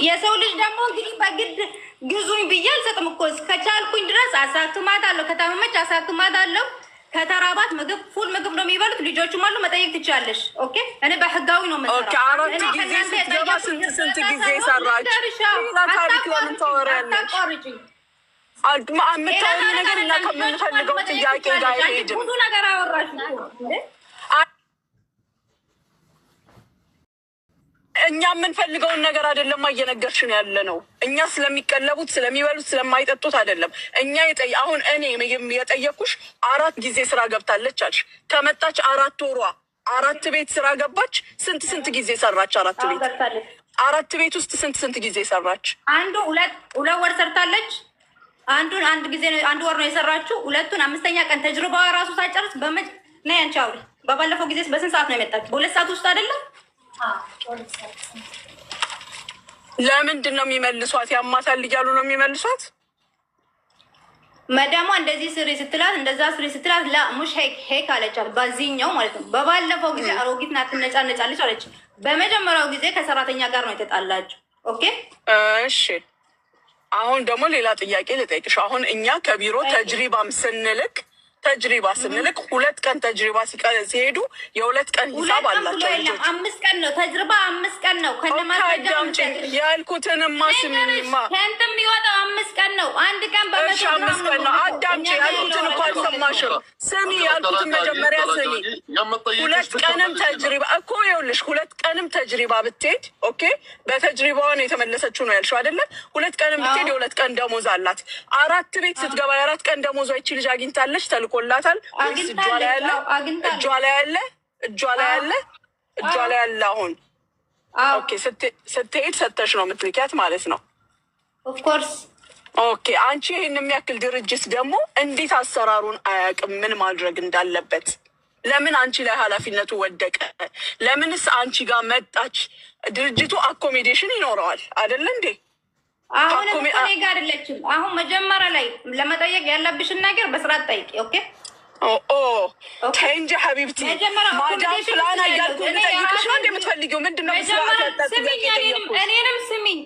የሰው ልጅ ደግሞ እንግዲህ በግድ ግዙኝ ብዬ አልሰጥም እኮ እስከቻልኩኝ ድረስ አሳክማታለሁ። ከታመመች አሳክማታለሁ። ከተራባት ምግብ ፉል ምግብ ነው የሚበሉት። ልጆቹም አሉ መጠየቅ ትችላለሽ። ኦኬ እኔ በህጋዊ ነው የምሰራው። ኦኬ አራት ጊዜ ስትገባ ስንት ጊዜ ሰራች? ታሪክ ለምን ታወሪያለሽ? የምታወሪው ነገር እና ከምንፈልገው ጥያቄ ጋር አይሄድም። ብዙ ነገር አወራሽ እንዴ? እኛ የምንፈልገውን ነገር አይደለም እየነገርሽን ያለ ነው። እኛ ስለሚቀለቡት ስለሚበሉት ስለማይጠጡት አይደለም። እኛ አሁን እኔ የጠየኩሽ 4 ጊዜ ስራ ገብታለች አልሽ። ከመጣች 4 ወሯ 4 ቤት ስራ ገባች። ስንት ጊዜ ሰራች? 4 ቤት ውስጥ ስንት ጊዜ ሰራች? አንዱ 2 ወር ሰርታለች። አንዱን 1 ወር ነው የሰራችው። ሁለቱን 5ኛ ቀን ተጅርባዋ ራሱ ሳጨርስ ነይ አንቺ አውሪ። በባለፈው ጊዜ በስንት ሰዓት ነው የመጣችው? በ2 ሰዓት ውስጥ አይደለም? ለምንድን ነው የሚመልሷት? ያማታል እያሉ ነው የሚመልሷት። መዳሟ እንደዚህ ስሪ ስትላት እንደዛ ስሪ ስትላት ላ ሙሽ ሄክ አለቻት። በዚህኛው ማለት ነው። በባለፈው ጊዜ አሮጊት ናት ትነጫነጫለች አለች። በመጀመሪያው ጊዜ ከሰራተኛ ጋር ነው የተጣላችው። ኦኬ እሺ። አሁን ደግሞ ሌላ ጥያቄ ልጠይቅሽ። አሁን እኛ ከቢሮ ተጅሪባም ስንልክ 2 ቀን ተጅሪባ ሲሄዱ የ2 ቀን ሂሳብ አላቸው ልጆች። 5 ቀን ነው ተጅሪባ 5 ቀን ነው ከነማስረጃ ያልኩትንማ ስሚማ ከእንትን የሚወጣው 5 ቀን ነው። 1 ቀን በመቶ 5 ቀን ነው። አዳምጪ ያልኩትን እኮ አልሰማሽም። ስሚ ያልኩትን መጀመሪያ ስሚ። 2 ቀንም ተጅሪባ እኮ ይኸውልሽ 2 ቀንም ተጅሪባ ብትሄድ ኦኬ፣ በተጅሪባዋ ነው የተመለሰችው ነው ያልሽው አይደለ? 2 ቀንም ብትሄድ የ2 ቀን ደሞዝ አላት። 4 ቤት ስትገባ የ4 ቀን ደሞዟ ይቺ ልጅ አግኝታለች ተልቆላታል ወይስ እጇ ላይ ያለ? አሁን ኦኬ ስትሄድ ሰተሽ ነው የምትልኪያት ማለት ነው። ኦፍ ኮርስ ኦኬ። አንቺ ይሄን የሚያክል ድርጅት ደግሞ እንዴት አሰራሩን አያውቅም? ምን ማድረግ እንዳለበት? ለምን አንቺ ላይ ኃላፊነቱ ወደቀ? ለምንስ አንቺ ጋር መጣች? ድርጅቱ አኮሜዴሽን ይኖረዋል አይደለ እንዴ? አሁን እኔ ጋር አይደለችም። አሁን መጀመሪያ ላይ ለመጠየቅ ያለብሽን ነገር በስርዓት ጠይቂ። ኦኬ ተንጂ ሀቢብቲ ማዳም ፍላና እያልኩ ጠይቅሽ ነው እንደምትፈልጊው ምንድነው? እኔንም ስሚኝ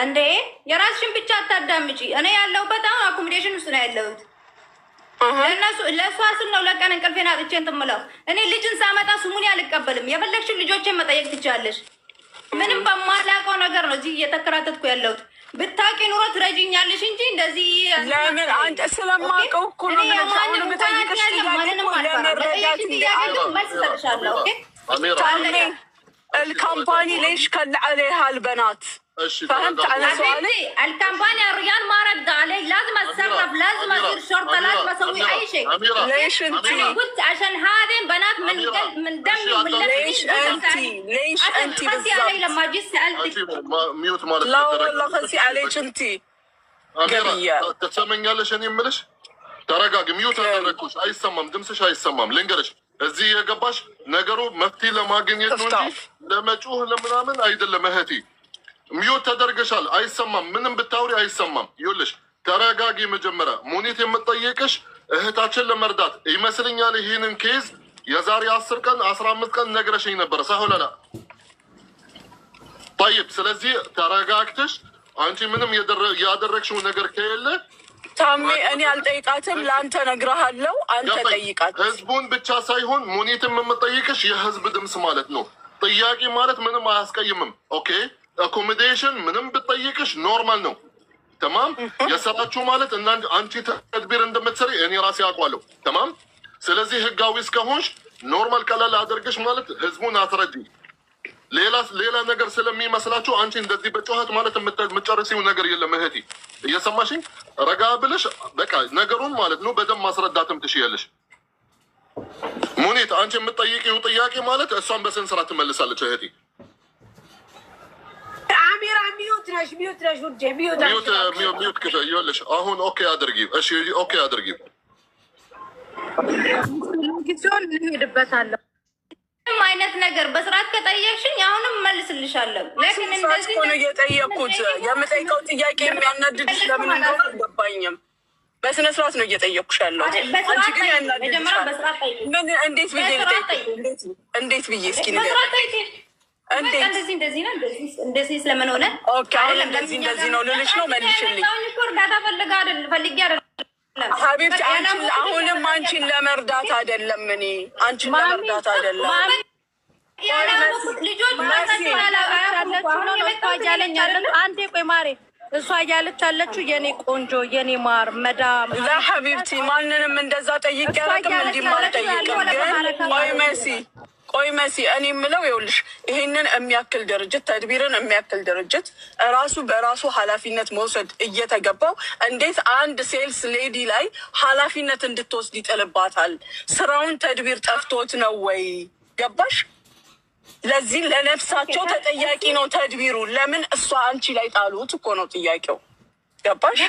እንዴ የራስሽን ብቻ አታዳምጪ። እኔ ያለሁበት አሁን አኮሞዴሽን ውስጥ ነው ያለሁት። ለእሷ ስል ነው ለቀን እንቅልፌን አጥቼ እንትን የምለው። እኔ ልጅን ሳመጣ ስሙን አልቀበልም። የፈለግሽን ልጆችን መጠየቅ ትችላለሽ። ምንም በማላውቀው ነገር ነው እዚህ እየተከራተትኩ ያለሁት። ብታውቂ ኑሮ ትረጂኛለሽ እንጂ እንደዚህ ለምን አንተ ስለማውቀው እኮ ነው። ማንንም ብታውቂሽ ማንንም አልፈራም። መልስ እሰጥሻለሁ። ኦኬ الكامباني ليش كل عليها البنات؟ فهمت على سؤالي؟ الكامباني الرجال ما رد علي. لازم اتصرف، لازم اصير شرطه، لازم اسوي اي شيء. ليش انت؟ قلت عشان هذه بنات من دمي ومن ليش انت خسي علي لما جيت سالتك؟ لا والله خسي عليك انت. قبية تسمعينيش اني ملش؟ تراجع ميوت አደረኩሽ አይሰማም፣ ድምፅሽ አይሰማም። ልንገርሽ እዚህ የገባሽ ነገሩ መፍትሄ ለማግኘት ነው እንጂ ለመጮህ ለምናምን አይደለም። እህቴ ሚዩት ተደርገሻል፣ አይሰማም። ምንም ብታውሪ አይሰማም። ይኸውልሽ ተረጋጊ። መጀመሪያ ሙኒት የምትጠይቅሽ እህታችን ለመርዳት ይመስልኛል። ይህንን ኬዝ የዛሬ 10 ቀን 15 ቀን ነግረሽኝ ነበረ ሳይሆንላ طيب። ስለዚህ ተረጋግተሽ አንቺ ምንም ያደረግሽው ነገር ከሌለ ታሜ እኔ አልጠይቃትም። ለአንተ ነግረሃለሁ፣ አንተ ጠይቃት። ህዝቡን ብቻ ሳይሆን ሙኒትም የምጠይቅሽ የህዝብ ድምፅ ማለት ነው። ጥያቄ ማለት ምንም አያስቀይምም። ኦኬ አኮሞዴሽን ምንም ብጠይቅሽ ኖርማል ነው። ተማም የሰራችሁ ማለት እና አንቺ ተድቢር እንደምትሰሪ እኔ ራሴ አውቃለሁ። ተማም ስለዚህ ህጋዊ እስከሆንሽ ኖርማል ቀላል አድርገሽ ማለት ህዝቡን አትረጂ። ሌላ ነገር ስለሚመስላችሁ አንቺ እንደዚህ በጮኸት ማለት የምትጨርሲው ነገር የለም። እህቴ እየሰማሽኝ ረጋ ብለሽ በቃ ነገሩን ማለት ነው በደንብ ማስረዳትም ትችያለሽ። ሙኒት አንቺ የምትጠይቂው ጥያቄ ማለት እሷን በስነ ስርዓት ትመልሳለች። እህቴ አሚራ ሚዩት ነሽ ውዴ፣ ሚዩት ይኸውልሽ አሁን ኦኬ አድርጊ። እሺ ኦኬ አድርጊ። ጊዜውን እንሄድበታለሁ። ምንም አይነት ነገር በስርዓት ከጠየቅሽኝ አሁንም መልስልሻለሁ። ለምን እንደዚህ ነው እየጠየቅኩት? የምጠይቀው ጥያቄ የሚያናድድሽ ለምን እንደሆነ አልገባኝም። በስነ ስርዓት ነው እየጠየቅኩሽ ያለው። አንቺ ግን ያናድድሻል። ምን እንዴት ብዬ ልጠይቅ? እንዴት ብዬ እስኪ ንገሪኝ። እንደዚህ ስለምን ሆነ? ኦኬ አሁን እንደዚህ ነው ልልሽ ነው። መልሽልኝ እርዳታ ፈልጌ አይደለም ሀቢብቲ፣ አሁንም አንቺን ለመርዳት አይደለም። እኔ አንቺን ለመርዳት አይደለም። አንዴ ቆይ ማሬ፣ እሷ እያለች አለችው የኔ ቆንጆ የኔ ማር መዳም ለሀቢብቲ ማንንም እንደዛ ጠይቄ አላውቅም። እንዲማር ጠይቅም ግን ቆይ መሲ እኔ የምለው ይኸውልሽ፣ ይሄንን የሚያክል ድርጅት ተድቢርን የሚያክል ድርጅት ራሱ በራሱ ኃላፊነት መውሰድ እየተገባው እንዴት አንድ ሴልስ ሌዲ ላይ ኃላፊነት እንድትወስድ ይጥልባታል? ስራውን ተድቢር ጠፍቶት ነው ወይ? ገባሽ? ለዚህ ለነፍሳቸው ተጠያቂ ነው ተድቢሩ። ለምን እሷ አንቺ ላይ ጣሉት እኮ ነው ጥያቄው። ገባሽ?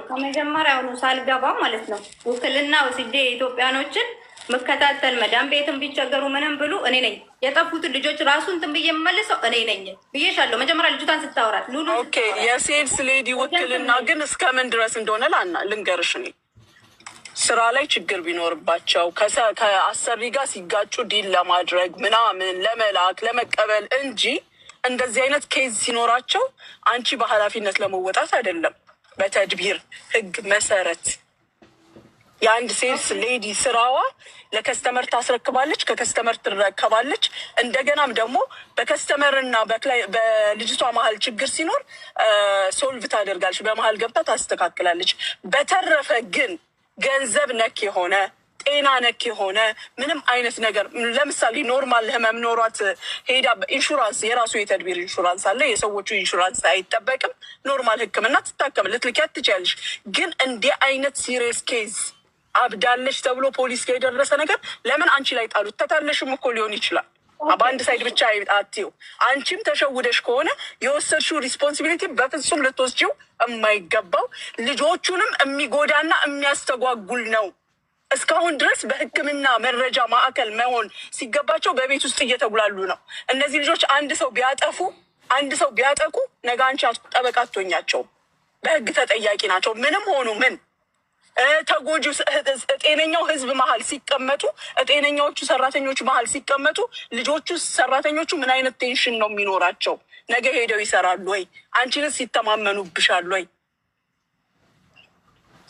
ከመጀመሪያውኑ ሳልገባ ማለት ነው ውክልና ወስጄ ኢትዮጵያኖችን መከታተል መዳም ቤትም ቢቸገሩ ምንም ብሉ እኔ ነኝ። የጠፉትን ልጆች ራሱ እንትን ብዬ የምመልሰው እኔ ነኝ ብዬሻለሁ። መጀመሪያ ልጅቷን ስታወራት ሉሉ ኦኬ። የሴልስ ሌዲ ውክልና ግን እስከምን ድረስ እንደሆነ ልንገርሽ። እኔ ስራ ላይ ችግር ቢኖርባቸው ከአሰሪ ጋር ሲጋጩ ዲል ለማድረግ ምናምን ለመላክ ለመቀበል እንጂ እንደዚህ አይነት ኬዝ ሲኖራቸው አንቺ በኃላፊነት ለመወጣት አይደለም። በተድቢር ህግ መሰረት የአንድ ሴልስ ሌዲ ስራዋ ለከስተመር ታስረክባለች፣ ከከስተመር ትረከባለች። እንደገናም ደግሞ በከስተመርና በልጅቷ መሀል ችግር ሲኖር ሶልቭ ታደርጋለች፣ በመሀል ገብታ ታስተካክላለች። በተረፈ ግን ገንዘብ ነክ የሆነ ጤና ነክ የሆነ ምንም አይነት ነገር ለምሳሌ ኖርማል ህመም ኖሯት ሄዳ ኢንሹራንስ የራሱ የተድቢር ኢንሹራንስ አለ። የሰዎቹ ኢንሹራንስ አይጠበቅም። ኖርማል ሕክምና ትታከም ልትልኪያት ትችያለሽ። ግን እንዲህ አይነት ሲሪየስ ኬዝ አብዳለች ተብሎ ፖሊስ ጋር የደረሰ ነገር ለምን አንቺ ላይ ጣሉት? ተታለሽም እኮ ሊሆን ይችላል። በአንድ ሳይድ ብቻ አትይው። አንቺም ተሸውደሽ ከሆነ የወሰድሽው ሪስፖንሲቢሊቲ በፍጹም ልትወስጂው የማይገባው ልጆቹንም የሚጎዳና የሚያስተጓጉል ነው። እስካሁን ድረስ በሕክምና መረጃ ማዕከል መሆን ሲገባቸው በቤት ውስጥ እየተጉላሉ ነው። እነዚህ ልጆች አንድ ሰው ቢያጠቁ ነገ አንቺ ጠበቃ አትሆኛቸውም። በሕግ ተጠያቂ ናቸው። ምንም ሆኑ ምን ተጎጂ ጤነኛው ህዝብ መሀል ሲቀመጡ ጤነኛዎቹ ሰራተኞች መሀል ሲቀመጡ ልጆቹ ሰራተኞቹ ምን አይነት ቴንሽን ነው የሚኖራቸው? ነገ ሄደው ይሰራሉ ወይ? አንቺንስ ይተማመኑብሻል ወይ?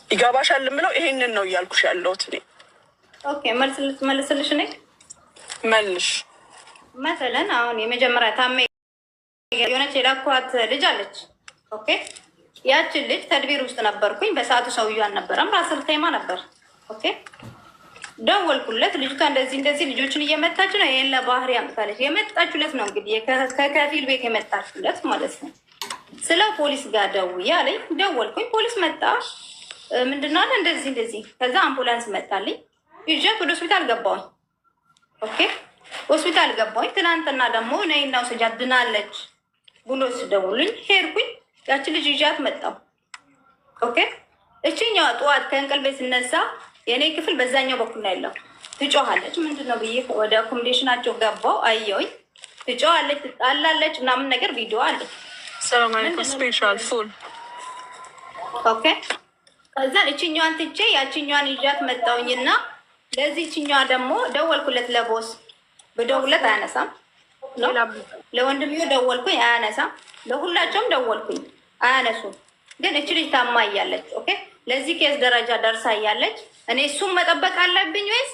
ይገባሻል የምለው ይሄንን ነው እያልኩሽ ያለሁት እኔ። ኦኬ መልስልሽ ነኝ መልሽ። መሰለን አሁን የመጀመሪያ ታሜ የሆነች የላኳት ልጅ አለች። ኦኬ ያችን ልጅ ተድቢር ውስጥ ነበርኩኝ። በሰዓቱ ሰውዬው አልነበረም፣ ራስል ቴማ ነበር። ኦኬ ደወልኩለት። ልጅቷ እንደዚህ ልጆችን እየመታች ነው፣ ይሄን ለባህሪ አምጥታለች። የመጣችሁለት ነው እንግዲህ ከከፊል ቤት የመጣችሁለት ማለት ነው። ስለ ፖሊስ ጋር ደውዬ አለኝ። ደወልኩኝ፣ ፖሊስ መጣ። ምንድነው አለ እንደዚህ። ከዛ አምቡላንስ መጣልኝ። ይዣት ወደ ሆስፒታል ገባሁኝ። ኦኬ ሆስፒታል ገባሁኝ። ትናንትና ደግሞ ነይና ውሰጃት ድናለች ብሎ ሲደውሉኝ ሄድኩኝ። ያችን ልጅ ይዣት መጣሁ። ኦኬ እችኛዋ ጠዋት ከእንቅልቤ ስነሳ የእኔ ክፍል በዛኛው በኩል ነው ያለው። ትጮሃለች። ምንድነው ብዬ ወደ አኮሞዴሽናቸው ገባው። አየሁኝ። ትጮሃለች፣ ትጣላለች ምናምን ነገር ቪዲዮ አለ። ስፔሻል ፉል ኦኬ ከዛ እችኛዋን ትቼ ያችኛዋን ይዣት መጣሁኝና ለዚህ እችኛዋ ደግሞ ደወልኩለት ለቦስ። በደውለት አያነሳም። ለወንድምዬው ደወልኩኝ፣ አያነሳም። ለሁላቸውም ደወልኩኝ፣ አያነሱም። ግን እች ልጅ ታማ እያለች ኦኬ ለዚህ ኬስ ደረጃ ደርሳ እያለች እኔ እሱም መጠበቅ አለብኝ ወይስ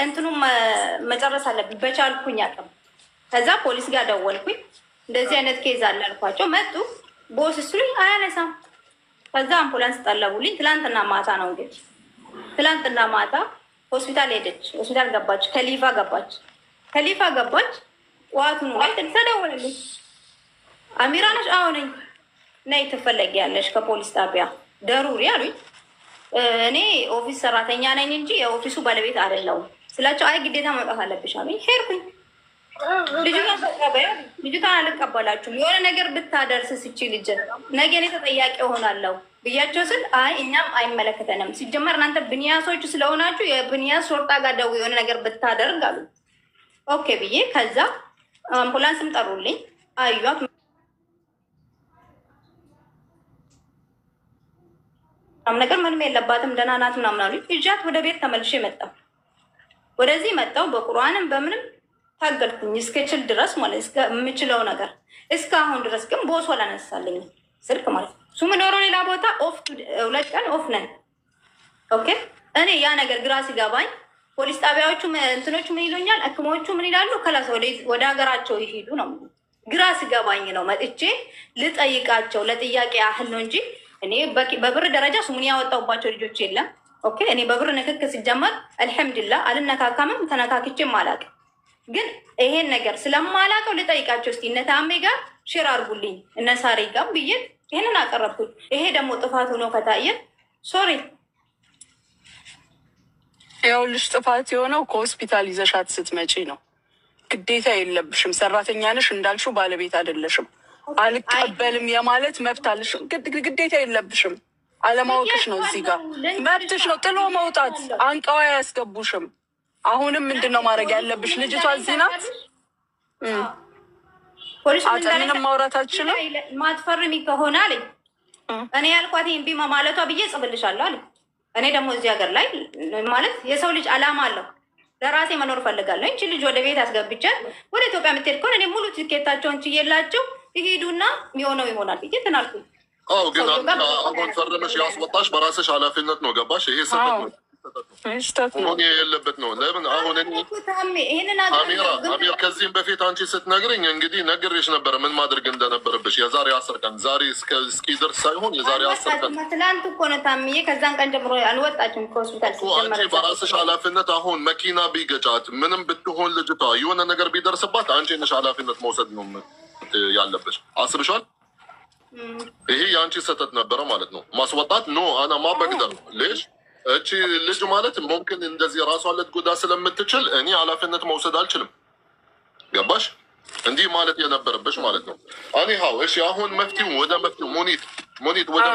እንትኑ መጨረስ አለብኝ? በቻልኩኝ አቅም። ከዛ ፖሊስ ጋር ደወልኩኝ፣ እንደዚህ አይነት ኬዝ አለ አልኳቸው። መጡ። ቦስ ስሉኝ አያነሳም። ከዛ አምቡላንስ ጠለቡልኝ። ትላንትና ማታ ነው እንግዲህ ትላንትና ማታ ሆስፒታል ሄደች። ሆስፒታል ገባች። ከሊፋ ገባች። ጠዋቱን ላይ ተደወለልኝ። አሚራ ነሽ? አዎ ነኝ። ነይ ትፈለጊያለሽ ከፖሊስ ጣቢያ ደሩሪ አሉኝ። እኔ ኦፊስ ሰራተኛ ነኝ እንጂ የኦፊሱ ባለቤት አይደለሁም ስላቸው፣ አይ ግዴታ መውጣት አለብሽ አሉኝ። ሄድኩኝ። ልጅቷን አልቀበላችሁም፣ የሆነ ነገር ብታደርስ ስቺ ልጅ ነገ እኔ ተጠያቂ እሆናለሁ ብያቸው ስል አይ እኛም አይመለከተንም፣ ሲጀመር እናንተ ብንያሶቹ ስለሆናችሁ የብንያስ ሾርጣ ጋር ደውዬ የሆነ ነገር ብታደርግ አሉ። ኦኬ ብዬ ከዛ አምቡላንስም ጠሩልኝ። አዩት ነገር ምንም የለባትም ደህና ናት ምናምን አሉኝ። ይዣት ወደ ቤት ተመልሼ መጣሁ። ወደዚህ መጣሁ። በቁርአንም በምንም ታገልኩኝ እስከችል ድረስ ማለት እስከምችለው ነገር እስካሁን ድረስ ግን ቦስ አላነሳልኝ ስልክ ማለት ነው። እሱ የምኖረው ሌላ ቦታ ኦፍ 2 ቀን ኦፍ ነን። ኦኬ እኔ ያ ነገር ግራ ሲገባኝ ፖሊስ ጣቢያዎቹ እንትኖቹ ምን ይሉኛል፣ ህክሞቹ ምን ይላሉ፣ ከላስ ወደ ሀገራቸው ይሄዱ ነው። ግራ ሲገባኝ ነው መጥቼ ልጠይቃቸው። ለጥያቄ ያህል ነው እንጂ እኔ በብር ደረጃ ስሙን ያወጣውባቸው ልጆች የለም። ኦኬ እኔ በብር ንክክ ሲጀመር አልሐምዱሊላህ አልነካካምም፣ ተነካክቼም አላውቅም። ግን ይሄን ነገር ስለማላውቀው ልጠይቃቸው እስቲ እነ ታሜ ጋር ሼር አድርጉልኝ እነ ሳሬ ጋር ብዬ ይሄንን አቀረብኩት። ይሄ ደግሞ ጥፋት ሆኖ ከታየ ሶሪ። ይኸውልሽ ጥፋት የሆነው ከሆስፒታል ይዘሻት ስትመጪ ነው። ግዴታ የለብሽም። ሰራተኛ ነሽ እንዳልሽው፣ ባለቤት አይደለሽም። አልቀበልም የማለት መብት አለሽ። ግዴታ የለብሽም። አለማወቅሽ ነው። እዚህ ጋር መብትሽ ነው። ጥሎ መውጣት አንቀዋ አያስገቡሽም። አሁንም ምንድን ነው ማድረግ ያለብሽ? ልጅቷ እዚህ ናት። ምንም ማውራት አልችልም። ማትፈርሚ ከሆነ አለኝ እኔ ያልኳት እምቢ ማለቷ ብዬ ጽፍልሻለሁ አለኝ። እኔ ደግሞ እዚህ ሀገር ላይ ማለት የሰው ልጅ አላማ አለው። ለራሴ መኖር ፈልጋለሁ። እንቺ ልጅ ወደ ቤት አስገብቻት ወደ ኢትዮጵያ የምትሄድ ከሆነ እኔ ሙሉ ትኬታቸውን ችዬላቸው ይሄዱና የሚሆነው ይሆናል ብዬ ትናልኩኝ። ግን አሁን ፈርመሽ ያስወጣሽ በራስሽ ኃላፊነት ነው። ገባሽ? ይሄ ስህተት ነው የለበት ነው። ለምን አሁን አሚር ከዚህም በፊት አንቺ ስትነግርኝ እንግዲህ ነግሬሽ ነበረ ምን ማድረግ እንደነበረብሽ። የዛሬ 10 ቀን ዛሬ እስኪደርስ ሳይሆን የዛሬ 10 ቀን ትላንት እኮ ነው ታምዬ። ከዛን ቀን ጀምሮ አልወጣችም ከሆስፒታል። አንቺ በራስሽ ኃላፊነት አሁን መኪና ቢገጫት ምንም ብትሆን ልጅቷ የሆነ ነገር ቢደርስባት አንቺ ነሽ ኃላፊነት መውሰድ ነው ያለብሽ። አስብሻል? ይሄ የአንቺ ስህተት ነበረ ማለት ነው። ማስወጣት ኖ አና ማበግደር ሌሽ እቺ ልጅ ማለት ሙምኪን እንደዚህ ራሷን ልትጎዳ ስለምትችል እኔ ኃላፊነት መውሰድ አልችልም። ገባሽ? እንዲህ ማለት የነበረብሽ ማለት ነው። እኔ እሺ አሁን መፍትሄው ወደ መፍትሄው ሙኒት ወደ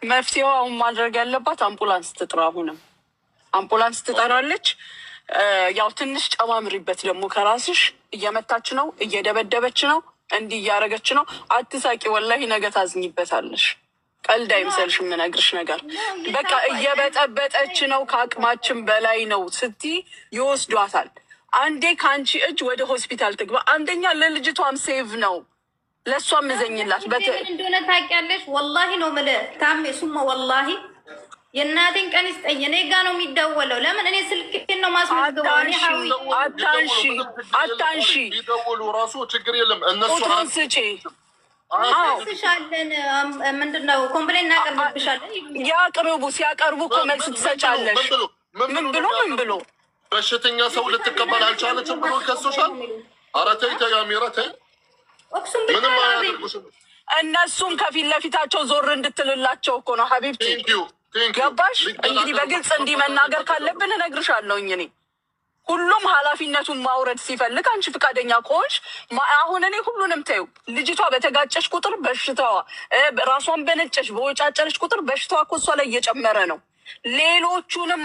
መፍትሄው አሁን ማድረግ ያለባት አምቡላንስ ትጥራ። አሁንም አምቡላንስ ትጠራለች። ያው ትንሽ ጨማምሪበት ደግሞ ከራስሽ። እየመታች ነው፣ እየደበደበች ነው፣ እንዲህ እያደረገች ነው። አትሳቂ፣ ወላሂ ነገ ታዝኝበታለሽ። ቀልድ አይምሰልሽ የምነግርሽ ነገር። በቃ እየበጠበጠች ነው፣ ከአቅማችን በላይ ነው ስቲ ይወስዷታል። አንዴ ከአንቺ እጅ ወደ ሆስፒታል ትግባ። አንደኛ ለልጅቷም ሴቭ ነው፣ ለእሷም እዘኝላት እንደሆነ ታውቂያለሽ። ወላሂ ነው የምልህ ታሜ፣ ሱማ ወላሂ የእናቴን ቀን ይስጠኝ። እኔ ጋ ነው የሚደወለው። ለምን እኔ ስልኬን ነው ማስመዝገበው። አታንሺ ቢደውሉ ራሱ ችግር የለም። እነሱ ስጪ ስሻለን ምንድነው ኮምፕሌን እናቀርብብሻለን። ያቅርቡ። ሲያቀርቡ እኮ መልስ ትሰጫለሽ። ምን ብሎ በሽተኛ ሰው ልትቀበል አልቻለችም ብሎ ከሶሻል። ኧረ ተይ ተይ አሚራ ተይ። ምንም አያደርጉሽም። እነሱም ከፊት ለፊታቸው ዞር እንድትልላቸው እኮ ነው ሀቢብቲ። ገባሽ? እንግዲህ በግልጽ እንዲህ መናገር ካለብን እነግርሻለሁኝ እኔ ሁሉም ኃላፊነቱን ማውረድ ሲፈልግ አንቺ ፈቃደኛ ከሆንሽ አሁን እኔ ሁሉንም ተይው። ልጅቷ በተጋጨሽ ቁጥር በሽታዋ ራሷን በነጨሽ በወጫጨረሽ ቁጥር በሽታዋ እኮ እሷ ላይ እየጨመረ ነው። ሌሎቹንም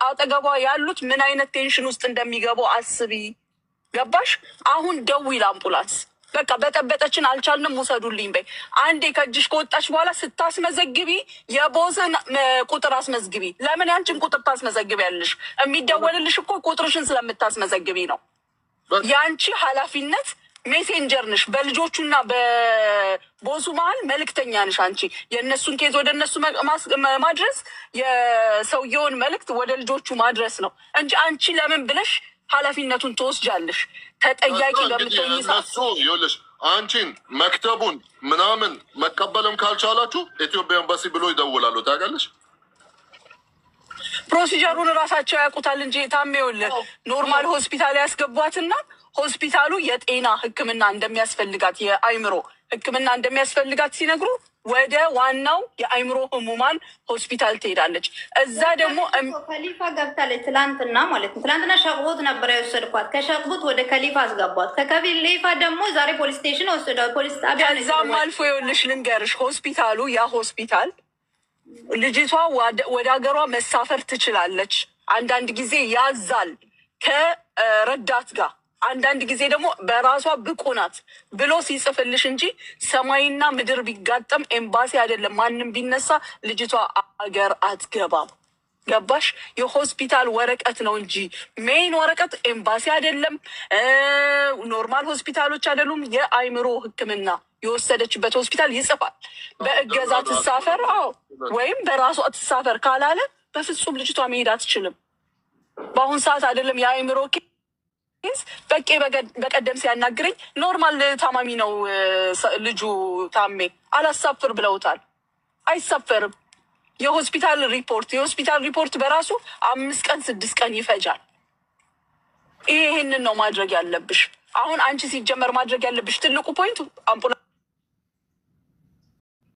አጠገቧ ያሉት ምን አይነት ቴንሽን ውስጥ እንደሚገቡ አስቢ። ገባሽ? አሁን ደውዪ ለአምቡላንስ። በቃ በጠበጠችን አልቻልንም ውሰዱልኝ በይ። አንዴ ከእጅሽ ከወጣች በኋላ ስታስመዘግቢ የቦዝን ቁጥር አስመዝግቢ። ለምን ያንቺን ቁጥር ታስመዘግቢያለሽ? የሚደወልልሽ እኮ ቁጥርሽን ስለምታስመዘግቢ ነው። የአንቺ ኃላፊነት ሜሴንጀር ነሽ። በልጆቹና በቦዙ መሀል መልእክተኛ ነሽ አንቺ። የእነሱን ኬዝ ወደ እነሱ ማድረስ፣ የሰውየውን መልእክት ወደ ልጆቹ ማድረስ ነው እንጂ አንቺ ለምን ብለሽ ኃላፊነቱን ትወስጃለሽ? ተጠያቂ በምትሆኝ እነሱ ይኸውልሽ አንቺን መክተቡን ምናምን መቀበልም ካልቻላችሁ ኢትዮጵያ ኤምባሲ ብሎ ይደውላሉ። ታውቃለሽ? ፕሮሲጀሩን እራሳቸው ያውቁታል እንጂ ታሜውልህ ኖርማል ሆስፒታል ያስገቧትና ሆስፒታሉ የጤና ሕክምና እንደሚያስፈልጋት የአይምሮ ሕክምና እንደሚያስፈልጋት ሲነግሩ ወደ ዋናው የአይምሮ ህሙማን ሆስፒታል ትሄዳለች። እዛ ደግሞ ከሊፋ ገብታለች። ትላንትና ማለት ነው። ትላንትና ሸቅቦት ነበረ የወሰድኳት። ከሸቅቦት ወደ ከሊፋ አስገቧት። ከከሊፋ ደግሞ ዛሬ ፖሊስ ስቴሽን ወሰዷት። ፖሊስ ጣቢያ። ከዛም አልፎ ይኸውልሽ ልንገርሽ፣ ሆስፒታሉ ያ ሆስፒታል ልጅቷ ወደ ሀገሯ መሳፈር ትችላለች። አንዳንድ ጊዜ ያዛል ከረዳት ጋር፣ አንዳንድ ጊዜ ደግሞ በራሷ ብቁ ናት ብሎ ሲጽፍልሽ እንጂ ሰማይና ምድር ቢጋጠም ኤምባሲ አይደለም ማንም ቢነሳ ልጅቷ አገር አትገባም። ገባሽ? የሆስፒታል ወረቀት ነው እንጂ ሜይን ወረቀት ኤምባሲ አይደለም፣ ኖርማል ሆስፒታሎች አይደሉም። የአይምሮ ሕክምና የወሰደችበት ሆስፒታል ይጽፋል። በእገዛ ትሳፈር ወይም በራሷ ትሳፈር ካላለ በፍጹም ልጅቷ መሄድ አትችልም። በአሁን ሰዓት አይደለም የአይምሮ ኬዝ። በቄ በቀደም ሲያናግረኝ ኖርማል ታማሚ ነው ልጁ ታሜ አላሳፍር ብለውታል። አይሳፈርም። የሆስፒታል ሪፖርት በራሱ 5 ቀን 6 ቀን ይፈጃል። ይሄንን ነው ማድረግ ያለብሽ። አሁን አንቺ ሲጀመር ማድረግ ያለብሽ ትልቁ ፖይንት አምቡላንስ